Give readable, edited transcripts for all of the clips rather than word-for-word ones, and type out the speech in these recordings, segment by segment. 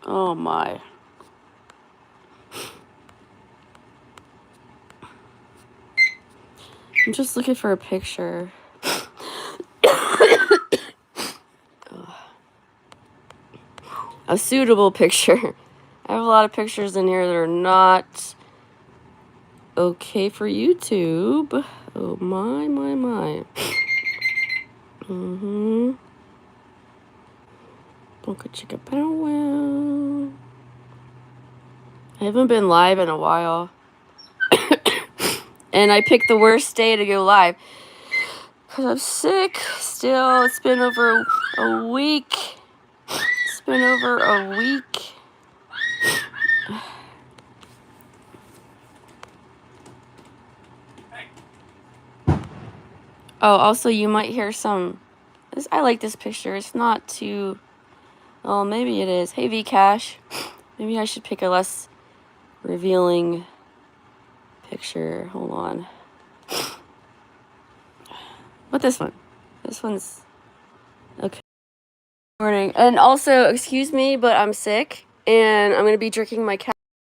Oh my. I'm just looking for a picture. A suitable picture. I have a lot of pictures in here that are not okay for YouTube. Oh my, my, my. Bunka chicka pow wow. I haven't been live in a while. And I picked the worst day to go live. Because I'm sick still. It's been over a week. It's been over a week. Oh, also you might hear some... I like this picture. It's not too... Oh, maybe it is. Hey, V-Cash. Maybe I should pick a less revealing picture. Hold on. But this one. This one's... Okay. Morning. And also, excuse me, but I'm sick. And I'm going to be drinking my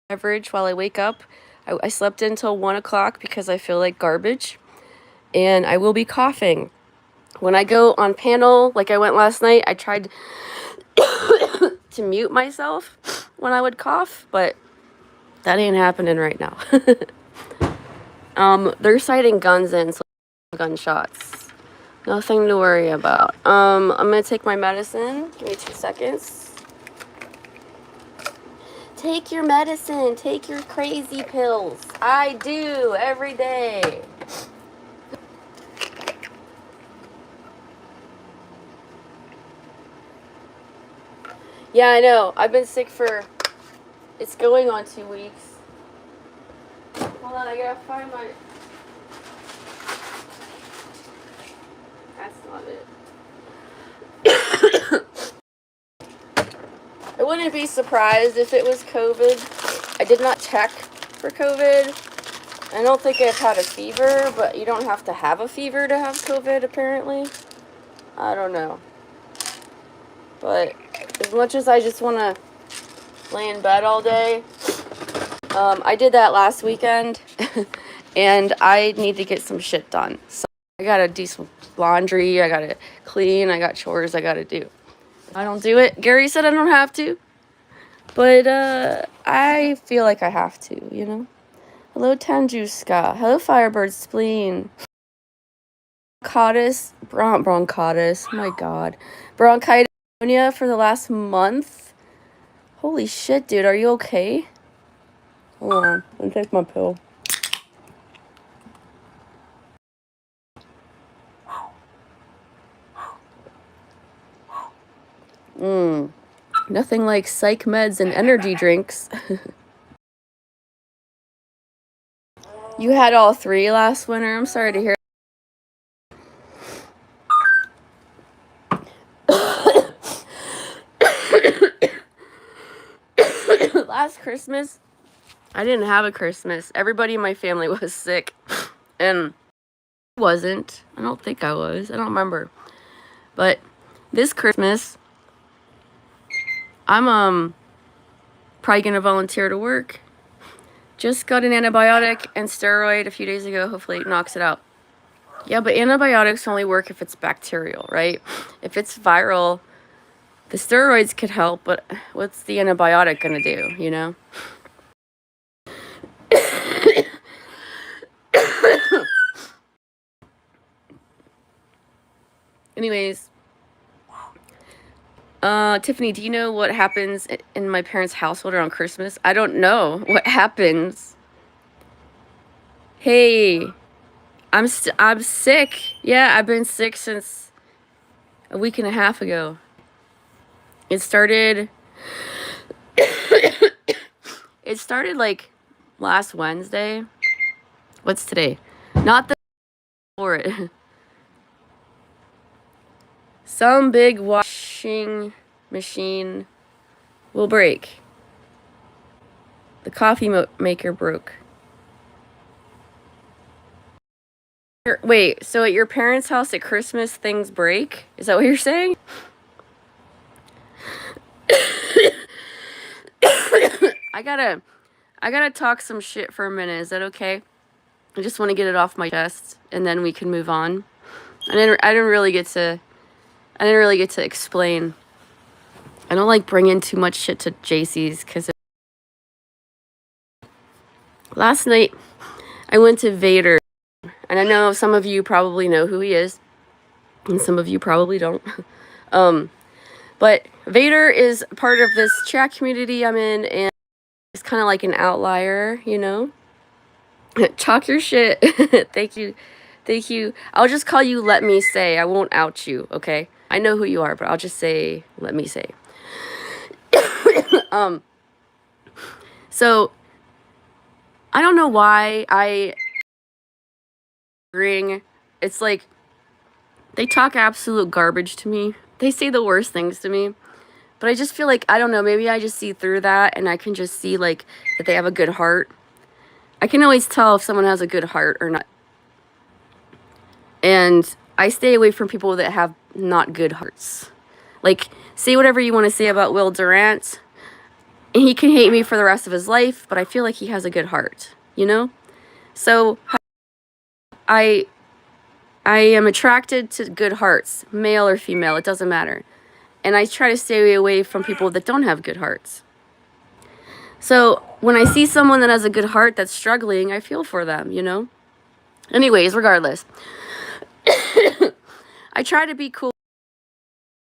beverage while I wake up. I slept until 1 o'clock because I feel like garbage. And I will be coughing. When I go on panel, like I went last night, I tried to mute myself when I would cough, but that ain't happening right now. They're citing guns in, so gunshots. Nothing to worry about. I'm gonna take my medicine. Give me 2 seconds. Take your medicine. Take your crazy pills. I do every day. Yeah, I know. I've been sick for... It's going on 2 weeks. Hold on, I gotta find my... That's not it. I wouldn't be surprised if it was COVID. I did not check for COVID. I don't think I've had a fever, but you don't have to have a fever to have COVID, apparently. I don't know. But as much as I just want to lay in bed all day, I did that last weekend, and I need to get some shit done. So I gotta do some laundry, I gotta clean, I got chores I gotta do. I don't do it. Gary said I don't have to, but I feel like I have to, you know? Hello, Tanjuska. Hello, Firebird Spleen. Bronchitis. My God. Bronchitis for the last month. Holy shit, dude. Are you okay? Hold on. Let me take my pill. Nothing like psych meds and energy drinks. You had all 3 last winter. I'm sorry to hear. Last Christmas, I didn't have a Christmas. Everybody in my family was sick. And I wasn't. I don't think I was. I don't remember. But this Christmas, I'm probably gonna volunteer to work. Just got an antibiotic and steroid a few days ago. Hopefully it knocks it out. Yeah, but antibiotics only work if it's bacterial, right? If it's viral, the steroids could help, but what's the antibiotic gonna do, you know? Anyways, Tiffany, do you know what happens in my parents' household around Christmas? I don't know what happens. Hey, I'm sick. Yeah, I've been sick since a week and a half ago. It started... It started, like, last Wednesday. What's today? Not the... for it. Some big washing... machine will break. The coffee maker broke. Wait, so at your parents' house at Christmas, things break? Is that what you're saying? I gotta talk some shit for a minute. Is that okay? I just want to get it off my chest, and then we can move on. I didn't really get to explain. I don't like bringing too much shit to JC's because last night I went to Vader, and I know some of you probably know who he is, and some of you probably don't. But Vader is part of this chat community I'm in, and it's kind of like an outlier, you know? Talk your shit. Thank you. Thank you. I'll just call you Let Me Say. I won't out you, okay? I know who you are, but I'll just say Let Me Say. So I don't know why it's like they talk absolute garbage to me. They say the worst things to me. But I just feel like, I don't know, maybe I just see through that and I can just see like that they have a good heart. I can always tell if someone has a good heart or not. And I stay away from people that have not good hearts. Like, say whatever you want to say about Will Durant, and he can hate me for the rest of his life, but I feel like he has a good heart, you know? So I am attracted to good hearts, male or female, it doesn't matter. And I try to stay away from people that don't have good hearts. So when I see someone that has a good heart that's struggling, I feel for them, you know? Anyways, regardless. I try to be cool.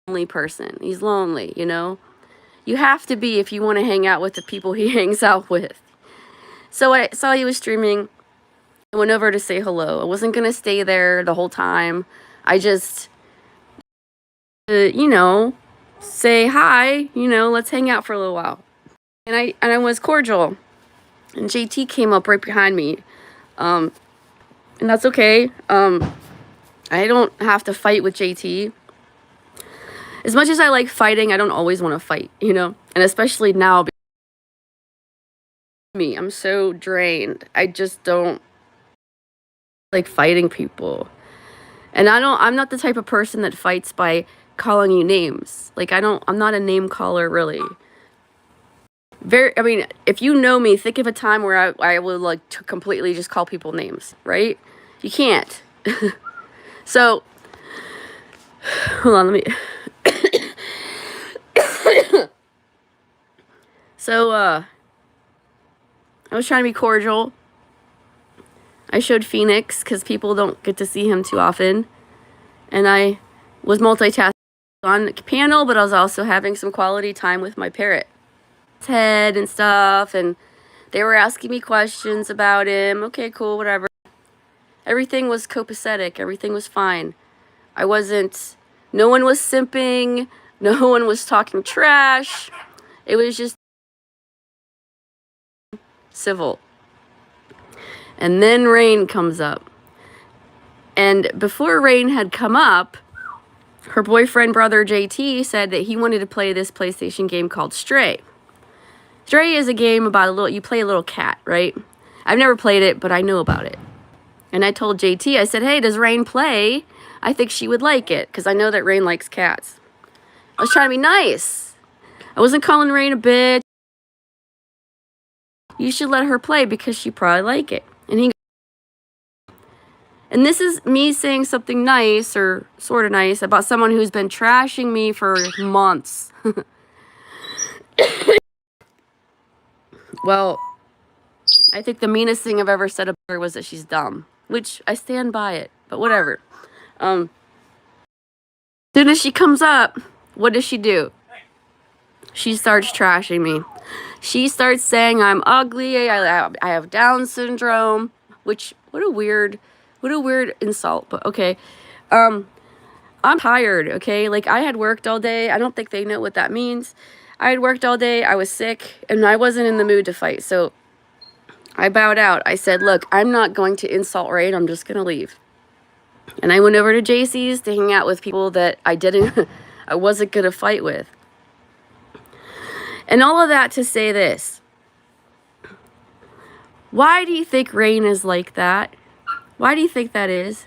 Lonely person. He's lonely, you know? You have to be if you want to hang out with the people he hangs out with. So I saw he was streaming. I went over to say hello. I wasn't going to stay there the whole time. I just, you know, say hi, you know, let's hang out for a little while. And I was cordial. And JT came up right behind me. And that's okay. I don't have to fight with JT. As much as I like fighting, I don't always want to fight, you know? And especially now, I'm so drained. I just don't like fighting people. And I'm not the type of person that fights by calling you names. Like, I'm not a name caller, really. I mean, if you know me, think of a time where I would like to completely just call people names, right? You can't. So, hold on, let me... So, I was trying to be cordial. I showed Phoenix, because people don't get to see him too often. And I was multitasking on the panel, but I was also having some quality time with my parrot. His head and stuff, and they were asking me questions about him. Okay, cool, whatever. Everything was copacetic. Everything was fine. No one was simping. No one was talking trash. It was just civil. And then Rain comes up. And before Rain had come up, her boyfriend, brother JT, said that he wanted to play this PlayStation game called Stray. Stray is a game about you play a little cat, right? I've never played it, but I know about it. And I told JT, I said, hey, does Rain play? I think she would like it, because I know that Rain likes cats. I was trying to be nice. I wasn't calling Rain a bitch. You should let her play because she probably like it. And this is me saying something nice, or sort of nice, about someone who's been trashing me for months. Well, I think the meanest thing I've ever said about her was that she's dumb. Which, I stand by it. But whatever. As soon as she comes up, what does she do? She starts trashing me. She starts saying I'm ugly, I have Down syndrome, which, what a weird insult, but okay. I'm tired, okay? Like, I had worked all day. I don't think they know what that means. I had worked all day, I was sick, and I wasn't in the mood to fight, so I bowed out. I said, look, I'm not going to insult Rain, I'm just gonna leave. And I went over to JC's to hang out with people that I wasn't gonna fight with. And all of that to say this. Why do you think Rain is like that? Why do you think that is?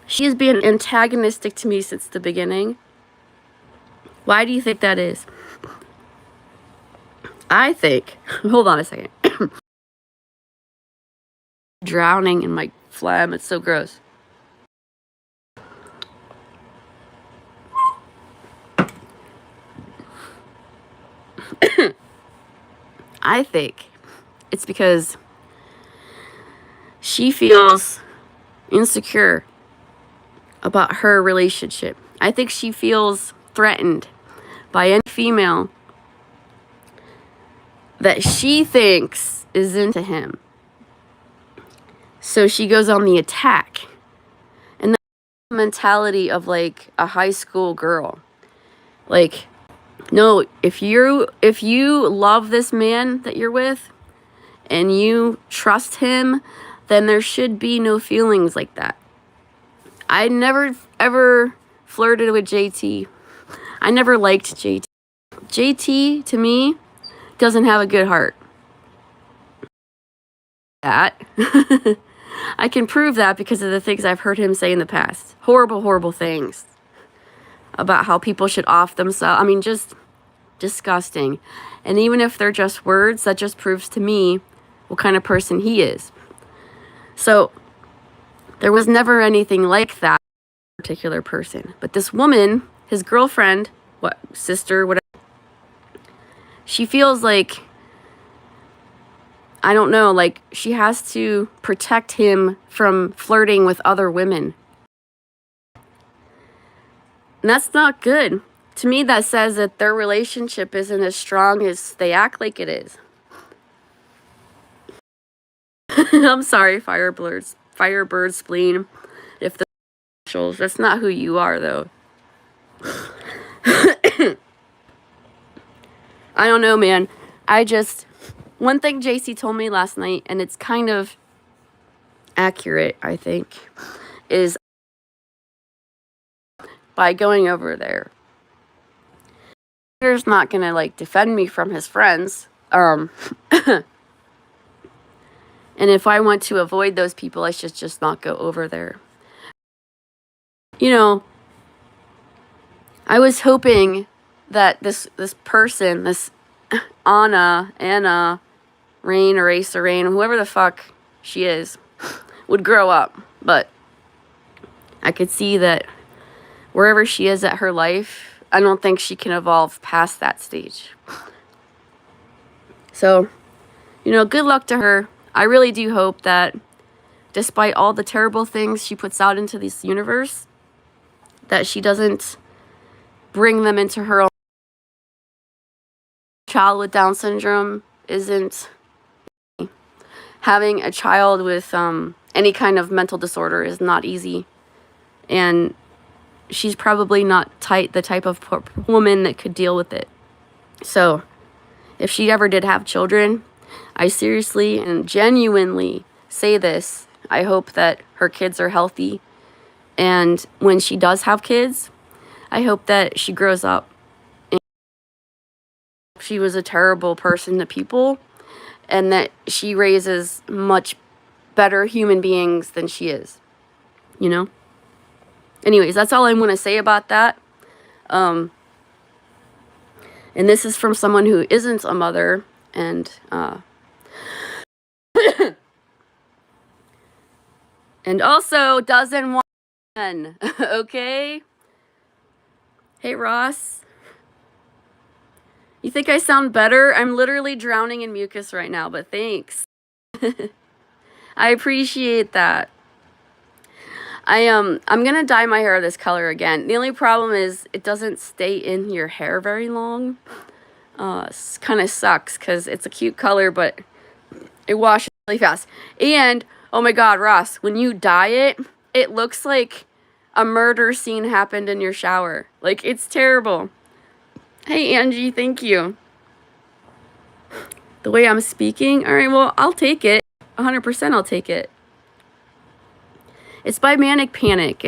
She has been antagonistic to me since the beginning. Why do you think that is? I think, hold on a second. Drowning in my phlegm, it's so gross. I think it's because she feels insecure about her relationship. I think she feels threatened by any female that she thinks is into him. So she goes on the attack. And that's the mentality of like a high school girl. Like, no, if you love this man that you're with and you trust him, then there should be no feelings like that. I never ever flirted with JT. I never liked JT. JT, to me, doesn't have a good heart. That. I can prove that because of the things I've heard him say in the past. Horrible, horrible things about how people should off themselves. I mean, just disgusting. And even if they're just words, that just proves to me what kind of person he is. So there was never anything like that particular person. But this woman, his girlfriend, sister, whatever, she feels like, I don't know, like she has to protect him from flirting with other women. And that's not good. To me, that says that their relationship isn't as strong as they act like it is. I'm sorry, Firebird spleen. If the socials, that's not who you are, though. I don't know, man. One thing JC told me last night, and it's kind of accurate, I think, is by going over there, Peter's not gonna like defend me from his friends. And if I want to avoid those people, I should just not go over there. You know, I was hoping that this person, this Anna, Rain, Eraser Rain, whoever the fuck she is, would grow up. But I could see that wherever she is at her life, I don't think she can evolve past that stage. So, you know, good luck to her. I really do hope that despite all the terrible things she puts out into this universe, that she doesn't bring them into her own. Child with Down syndrome isn't. Having a child with any kind of mental disorder is not easy. And she's probably not the type of woman that could deal with it. So, if she ever did have children, I seriously and genuinely say this. I hope that her kids are healthy. And when she does have kids, I hope that she grows up. And she was a terrible person to people, and that she raises much better human beings than she is. You know? Anyways, that's all I'm going to say about that. And this is from someone who isn't a mother and and also doesn't want men. Okay? Hey, Ross. You think I sound better? I'm literally drowning in mucus right now, but thanks. I appreciate that. I'm gonna dye my hair this color again. The only problem is it doesn't stay in your hair very long. It kind of sucks because it's a cute color, but it washes really fast. And, oh my god, Ross, when you dye it, it looks like a murder scene happened in your shower. Like, it's terrible. Hey, Angie, thank you. The way I'm speaking? Alright, well, I'll take it. 100% I'll take it. It's by Manic Panic.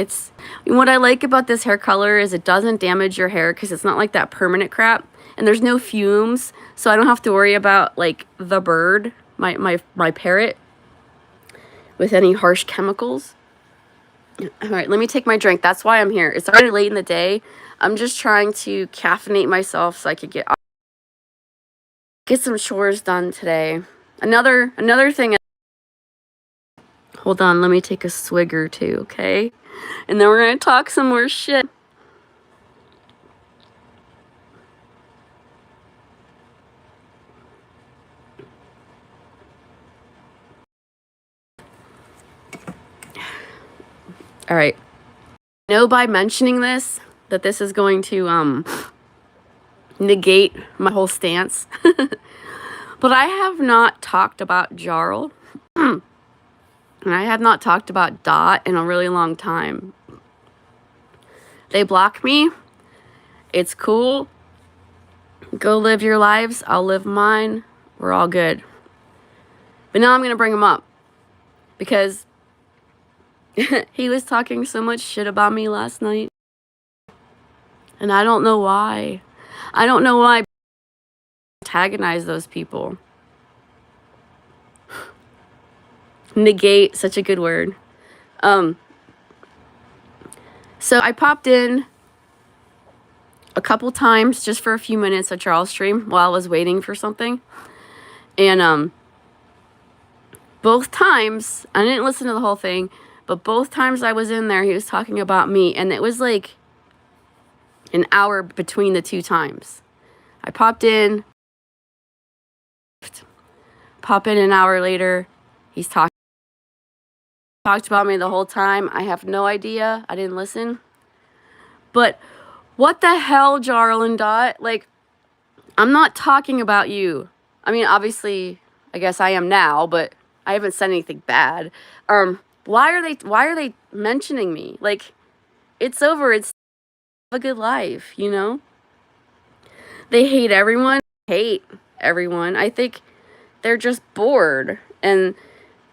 What I like about this hair color is it doesn't damage your hair because it's not like that permanent crap. and there's no fumes, so I don't have to worry about like the bird, my parrot, with any harsh chemicals. All right, let me take my drink. That's why I'm here. It's already late in the day. I'm just trying to caffeinate myself so I could get some chores done today. Another thing. Hold on, let me take a swig or two, okay? And then we're gonna talk some more shit. All right. I know by mentioning this that this is going to negate my whole stance. But I have not talked about Jarl. And I have not talked about Dot in a really long time. They block me. It's cool. Go live your lives. I'll live mine. We're all good. But now I'm going to bring him up. Because he was talking so much shit about me last night. And I don't know why. I don't know why I antagonize those people. Negate, such a good word. So I popped in a couple times just for a few minutes at Charles' stream while I was waiting for something. And both times, I didn't listen to the whole thing, but both times I was in there, he was talking about me, and it was like an hour between the two times. I popped in, pop in an hour later, he's talked about me the whole time. I have no idea. I didn't listen. But what the hell, Jarl and Dot? Like, I'm not talking about you. I mean, obviously, I guess I am now, but I haven't said anything bad. Why are they mentioning me? Like, it's over. It's a good life, you know? They hate everyone. I think they're just bored, and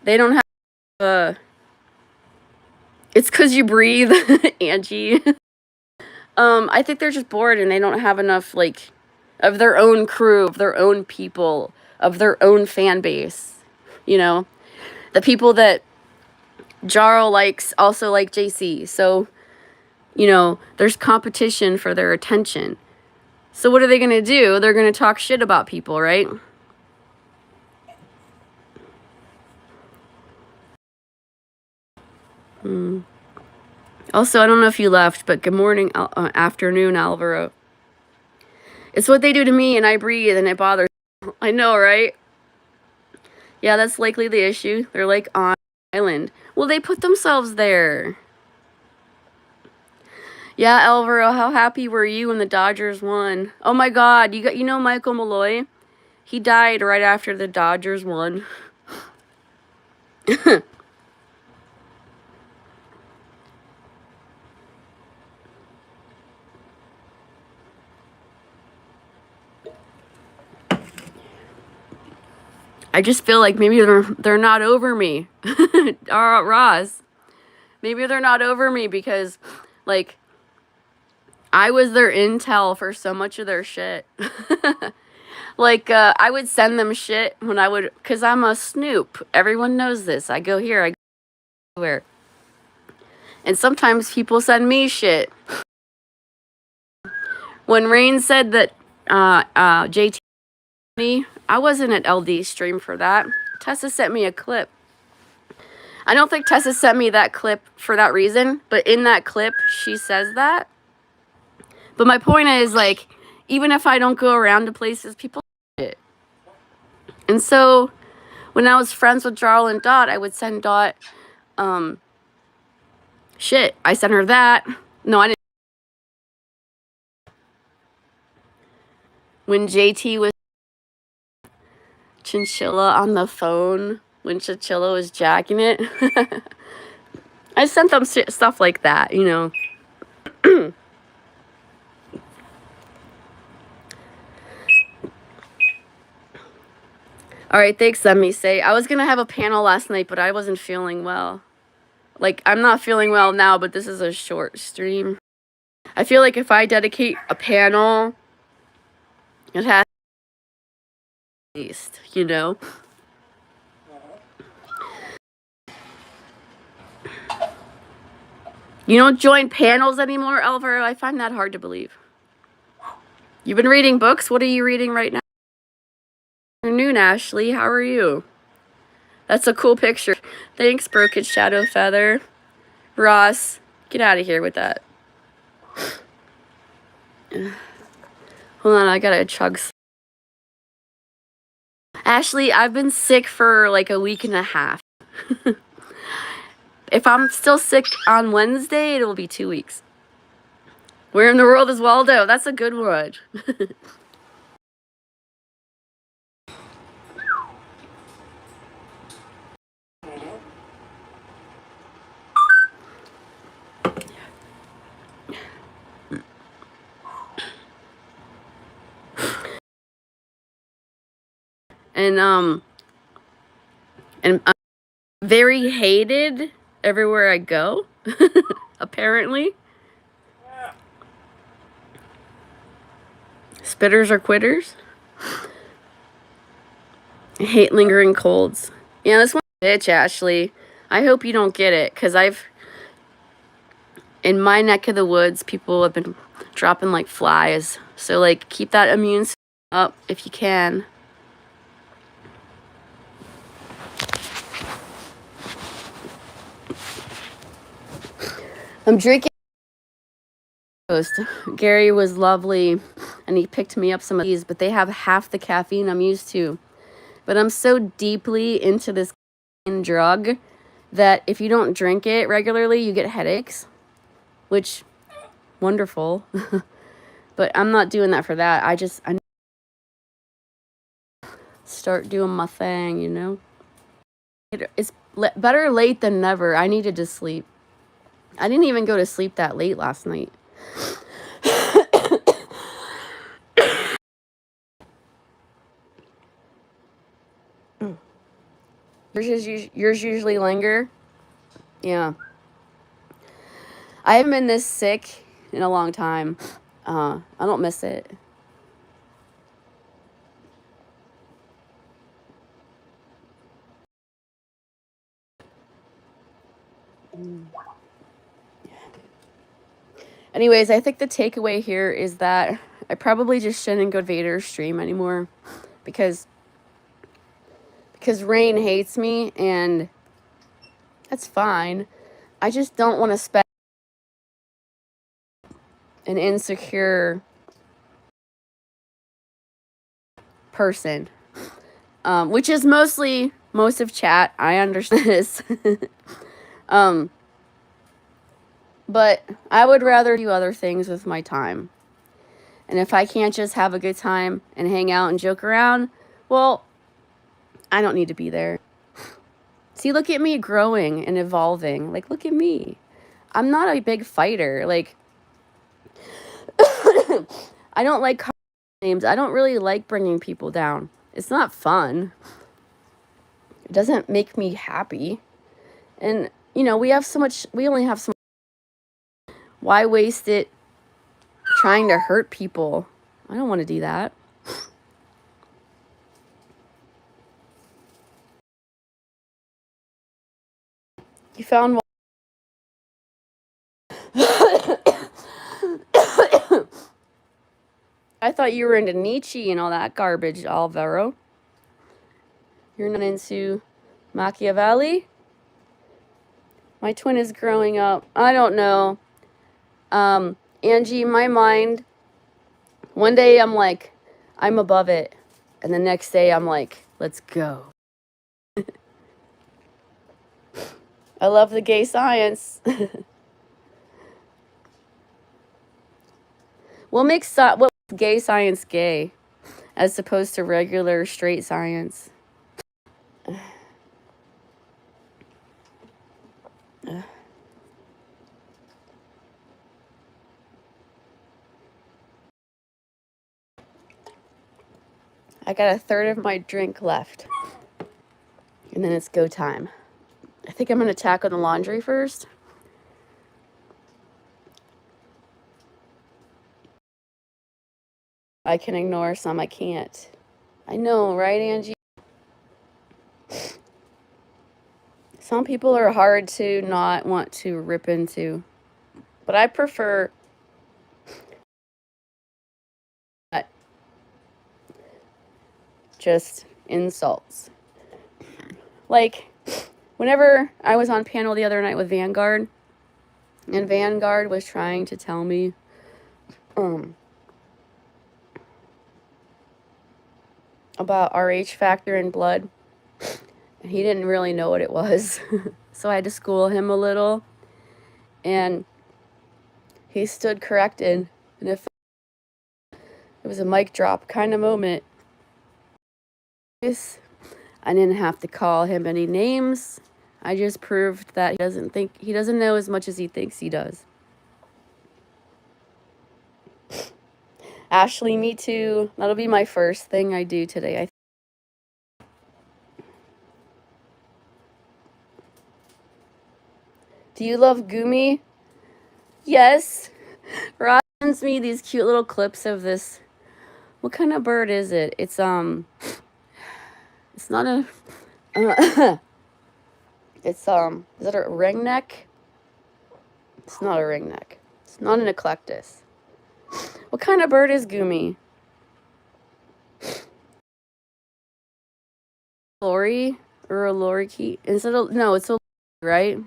they don't have it's 'cause you breathe, Angie. I think they're just bored and they don't have enough, like, of their own crew, of their own people, of their own fan base, you know? The people that Jarl likes also like JC, so, you know, there's competition for their attention. So what are they gonna do? They're gonna talk shit about people, right? Also, I don't know if you left, but good morning, afternoon, Alvaro. It's what they do to me, and I breathe, and it bothers me. I know, right? Yeah, that's likely the issue. They're like on an island. Well, they put themselves there. Yeah, Alvaro, how happy were you when the Dodgers won? Oh my God, you know Michael Malloy? He died right after the Dodgers won. I just feel like maybe they're not over me. Ross. Maybe they're not over me because, like, I was their intel for so much of their shit. Like, I would send them shit when I would, because I'm a snoop. Everyone knows this. I go here, I go everywhere. And sometimes people send me shit. When Rain said that JT, I wasn't at LD stream for that. Tessa sent me a clip. I don't think Tessa sent me that clip for that reason, but in that clip, she says that. But my point is, like, even if I don't go around to places, people it. And so, when I was friends with Jarl and Dot, I would send Dot, shit. I sent her that. No, I didn't. When JT was Chinchilla on the phone, when Chinchilla was jacking it, I sent them stuff like that, you know. All right, thanks, let me say. I was going to have a panel last night, but I wasn't feeling well. Like, I'm not feeling well now, but this is a short stream. I feel like if I dedicate a panel It has at least, you know? You don't join panels anymore, Alvaro? I find that hard to believe. You've been reading books? What are you reading right now? Afternoon, Ashley. How are you? That's a cool picture. Thanks, Broken Shadow Feather. Ross, get out of here with that. Hold on, I gotta chug. Ashley, I've been sick for like a week and a half. If I'm still sick on Wednesday, it will be 2 weeks. Where in the world is Waldo? That's a good one. And I'm very hated everywhere I go. Apparently. Spitters or quitters. I hate lingering colds. Yeah, this one's a bitch, Ashley. I hope you don't get it, because in my neck of the woods, people have been dropping like flies. So, like, keep that immune system up if you can. I'm drinking. Gary was lovely, and he picked me up some of these, but they have half the caffeine I'm used to. But I'm so deeply into this drug that if you don't drink it regularly, you get headaches, which, wonderful. But I'm not doing that for that. I start doing my thing, you know? It's better late than never. I needed to sleep. I didn't even go to sleep that late last night. Yours usually linger? Yeah. I haven't been this sick in a long time. I don't miss it. Anyways, I think the takeaway here is that I probably just shouldn't go to Vader's stream anymore because Rain hates me, and that's fine. I just don't want to spend an insecure person, which is most of chat. I understand this. But I would rather do other things with my time. And if I can't just have a good time and hang out and joke around, well, I don't need to be there. See, look at me growing and evolving. Like, look at me. I'm not a big fighter. Like, I don't like names. I don't really like bringing people down. It's not fun. It doesn't make me happy. And, you know, we only have so much. Why waste it trying to hurt people? I don't want to do that. You found I thought you were into Nietzsche and all that garbage, Alvaro. You're not into Machiavelli? My twin is growing up. I don't know. Angie, my mind, one day I'm like, I'm above it. And the next day I'm like, let's go. I love the gay science. What makes gay science gay as opposed to regular straight science? I got a third of my drink left. And then it's go time. I think I'm going to tackle the laundry first. I can ignore, some I can't. I know, right, Angie? Some people are hard to not want to rip into. But I prefer just insults. Like, whenever I was on panel the other night with Vanguard, and Vanguard was trying to tell me about RH factor in blood, and he didn't really know what it was. So I had to school him a little, and he stood corrected, and it was a mic drop kind of moment. I didn't have to call him any names. I just proved that he doesn't know as much as he thinks he does. Ashley, me too. That'll be my first thing I do today. Do you love Gumi? Yes. Ross sends me these cute little clips of this. What kind of bird is it? It's not a it's is it a ringneck? It's not a ringneck. It's not an eclectus. What kind of bird is Gumi? Lori or a lorikeet? No, it's a right?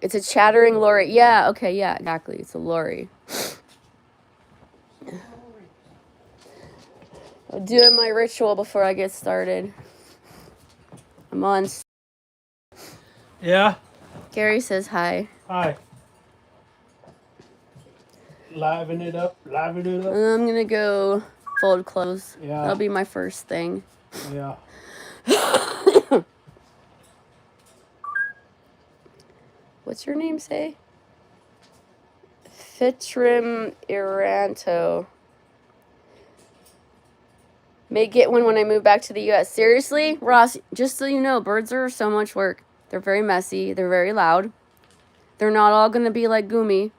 It's a chattering lorry. Yeah, okay, yeah, exactly. It's a lorry. I'm doing my ritual before I get started. I'm on. Yeah? Gary says hi. Hi. Liven it up. I'm gonna go fold clothes. Yeah. That'll be my first thing. Yeah. What's your name say? Fitrim Iranto. May get one when I move back to the U.S. Seriously? Ross, just so you know, birds are so much work. They're very messy. They're very loud. They're not all going to be like Gumi,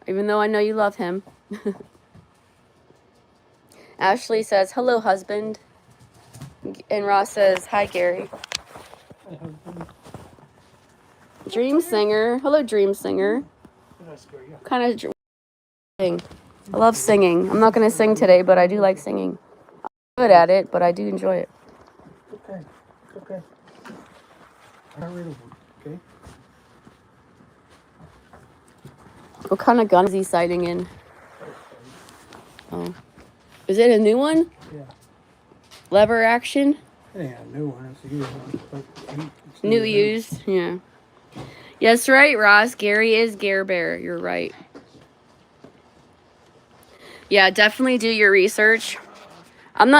even though I know you love him. Ashley says, hello, husband. And Ross says, hi, Gary. Hi, husband. Dream singer. Hello, dream singer. Kind of sing. I love singing. I'm not going to sing today, but I do like singing. I'm good at it, but I do enjoy it. Okay. I got rid of one, okay? What kind of gun is he sighting in? Oh. Is it a new one? Yeah. Lever action? It ain't a new one. It's a used one. But New used? Yeah. Yes, right, Ross. Gary is Gare Bear. You're right. Yeah, definitely do your research. I'm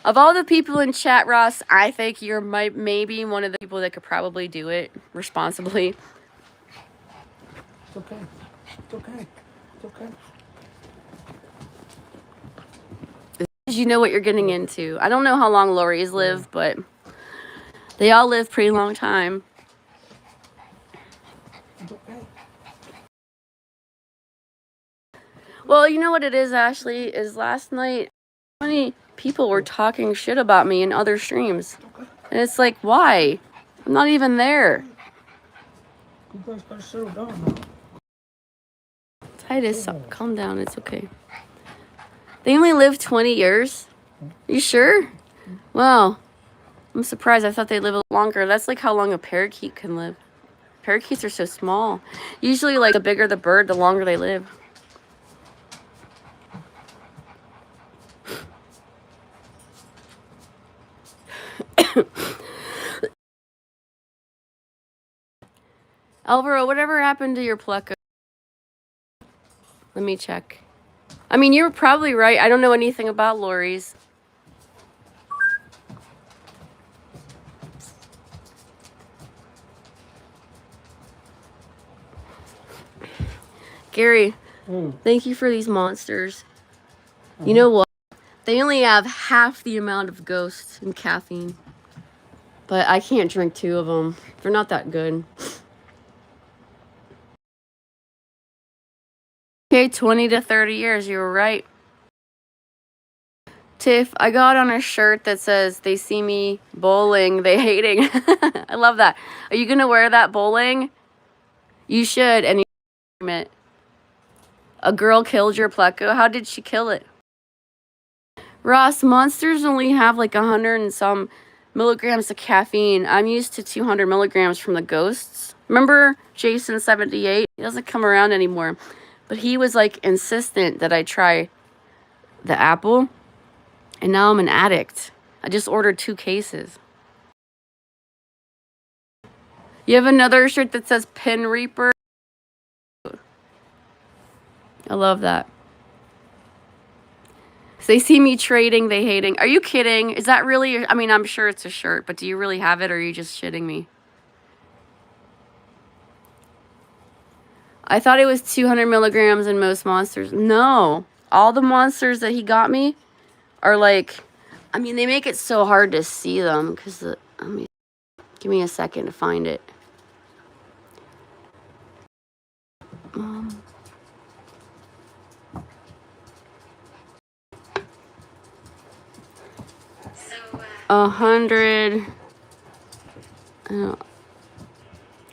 of all the people in chat, Ross, I think you're maybe one of the people that could probably do it responsibly. It's okay. You know what you're getting into. I don't know how long Lori's live, but they all live pretty long time. It's okay. Well, you know what it is, Ashley, is last night, so many people were talking shit about me in other streams. And it's like, why? I'm not even there. You guys gotta settle down now. Titus, calm down. It's okay. They only live 20 years? You sure? Wow. I'm surprised. I thought they'd live a little longer. That's like how long a parakeet can live. Parakeets are so small. Usually, like, the bigger the bird, the longer they live. Alvaro, whatever happened to your pleca? Let me check. I mean, you were probably right. I don't know anything about Lori's. Gary, thank you for these monsters. You know what? They only have half the amount of ghosts and caffeine. But I can't drink 2 of them. They're not that good. Okay, 20 to 30 years. You were right. Tiff, I got on a shirt that says, they see me bowling, they hating. I love that. Are you going to wear that bowling? You should. And you a girl killed your pleco. How did she kill it? Ross, monsters only have like 100 and some milligrams of caffeine. I'm used to 200 milligrams from the ghosts. Remember Jason 78? He doesn't come around anymore. But he was like insistent that I try the apple. And now I'm an addict. I just ordered 2 cases. You have another shirt that says Pin Reaper. I love that. So they see me trading, they hating. Are you kidding? Is that really? I mean, I'm sure it's a shirt, but do you really have it or are you just shitting me? I thought it was 200 milligrams in most monsters. No. All the monsters that he got me are like, I mean, they make it so hard to see them because, I mean, give me a second to find it. So, 100.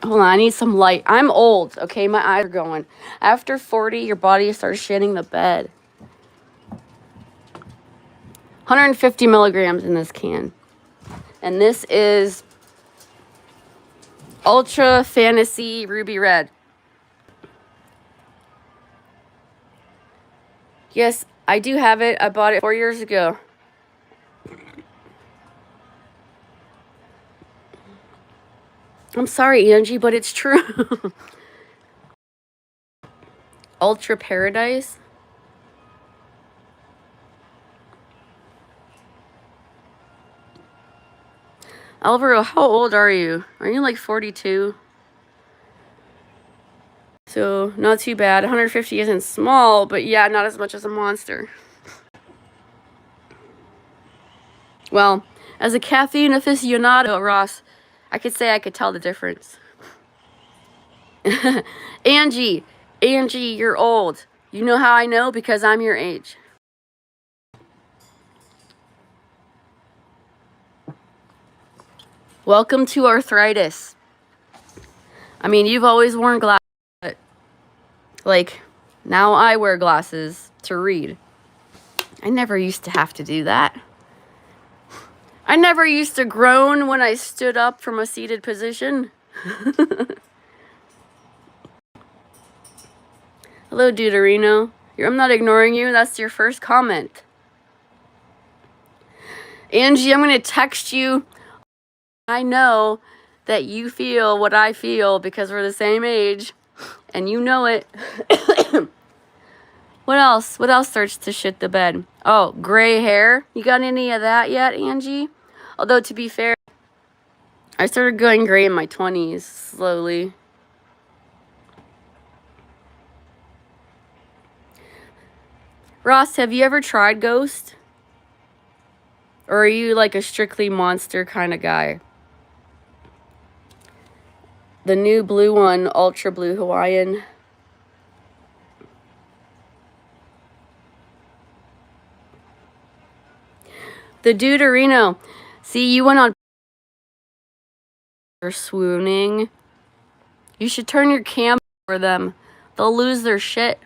Hold on, I need some light. I'm old, okay? My eyes are going. After 40, your body starts shitting the bed. 150 milligrams in this can. And this is Ultra Fantasy Ruby Red. Yes, I do have it. I bought it 4 years ago. I'm sorry, Angie, but it's true. Ultra Paradise. Alvaro, how old are you? Are you like 42? So, not too bad. 150 isn't small, but yeah, not as much as a monster. Well, as a caffeine aficionado, Ross, I could say I could tell the difference. Angie, you're old. You know how I know? Because I'm your age. Welcome to arthritis. I mean, you've always worn glasses, but like, now I wear glasses to read. I never used to have to do that. I never used to groan when I stood up from a seated position. Hello, Deuterino. I'm not ignoring you. That's your first comment. Angie, I'm going to text you. I know that you feel what I feel because we're the same age. And you know it. What else? What else starts to shit the bed? Oh, gray hair. You got any of that yet, Angie? Although, to be fair, I started going gray in my 20s, slowly. Ross, have you ever tried Ghost? Or are you like a strictly monster kind of guy? The new blue one, Ultra Blue Hawaiian. The Deuterino. See, you went on swooning. You should turn your cam for them. They'll lose their shit.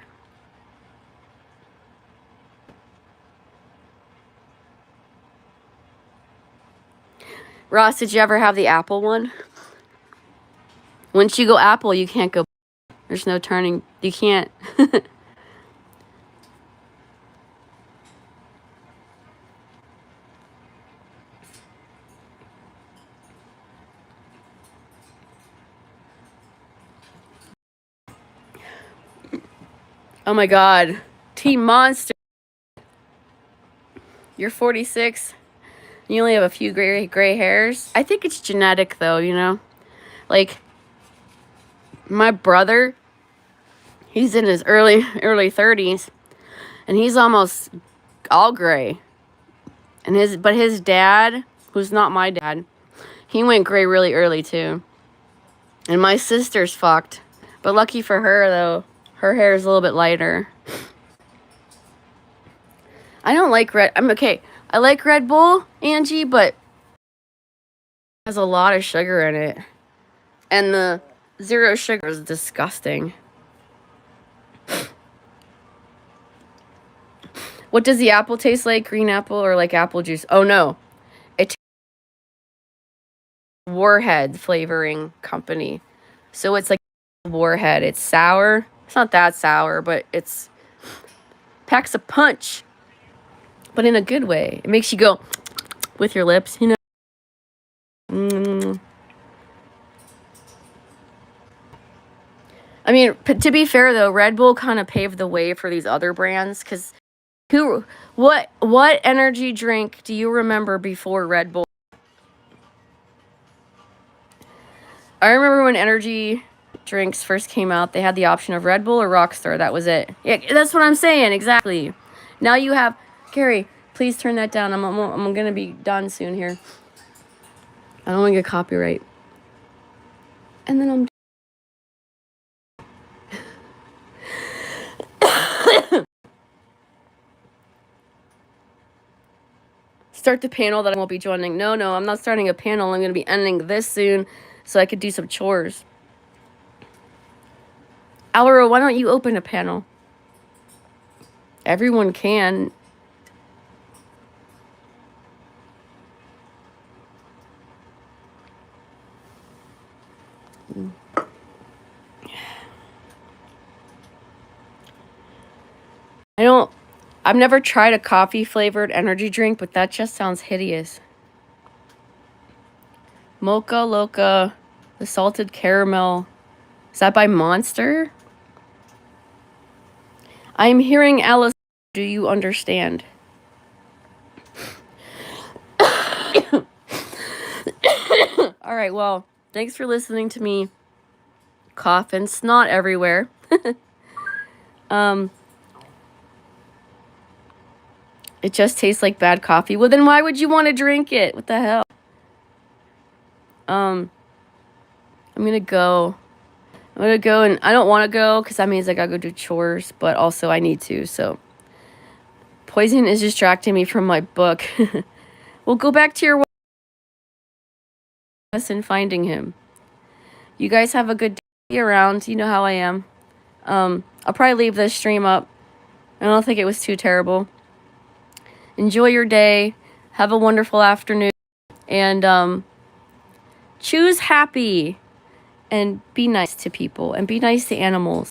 Ross, did you ever have the Apple one? Once you go Apple, you can't go. There's no turning. You can't. Oh my God. Team Monster. You're 46. You only have a few gray hairs. I think it's genetic though, you know? Like, my brother, he's in his early 30s. And he's almost all gray. And his dad, who's not my dad, he went gray really early too. And my sister's fucked. But lucky for her though, Her hair is a little bit lighter. I don't like I like Red Bull, Angie, but it has a lot of sugar in it. And the zero sugar is disgusting. What does the apple taste like? Green apple or like apple juice? Oh no. It tastes like Warhead flavoring company. So it's like Warhead. It's sour. It's not that sour, but it's packs a punch. But in a good way. It makes you go with your lips, you know. I mean, to be fair though, Red Bull kind of paved the way for these other brands, because what energy drink do you remember before Red Bull? I remember when energy drinks first came out, they had the option of Red Bull or Rockstar. That was it. Yeah, that's what I'm saying, exactly. Now you have, Carrie, please turn that down. I'm gonna be done soon here. I don't want to get copyright. And then I'm start the panel that I won't be joining. No, I'm not starting a panel. I'm going to be ending this soon so I could do some chores. Alvaro, why don't you open a panel? Everyone can. I've never tried a coffee flavored energy drink, but that just sounds hideous. Mocha Loca, the salted caramel. Is that by Monster? I'm hearing Alice. Do you understand? All right, well, thanks for listening to me cough and snot everywhere. It just tastes like bad coffee. Well, then why would you want to drink it? What the hell? I'm gonna go. And I don't want to go because that means I gotta go do chores, but also I need to, so. Poison is distracting me from my book. Well, go back to your lesson finding him. You guys have a good day around. You know how I am. I'll probably leave this stream up. I don't think it was too terrible. Enjoy your day. Have a wonderful afternoon. And choose happy. And be nice to people. And be nice to animals.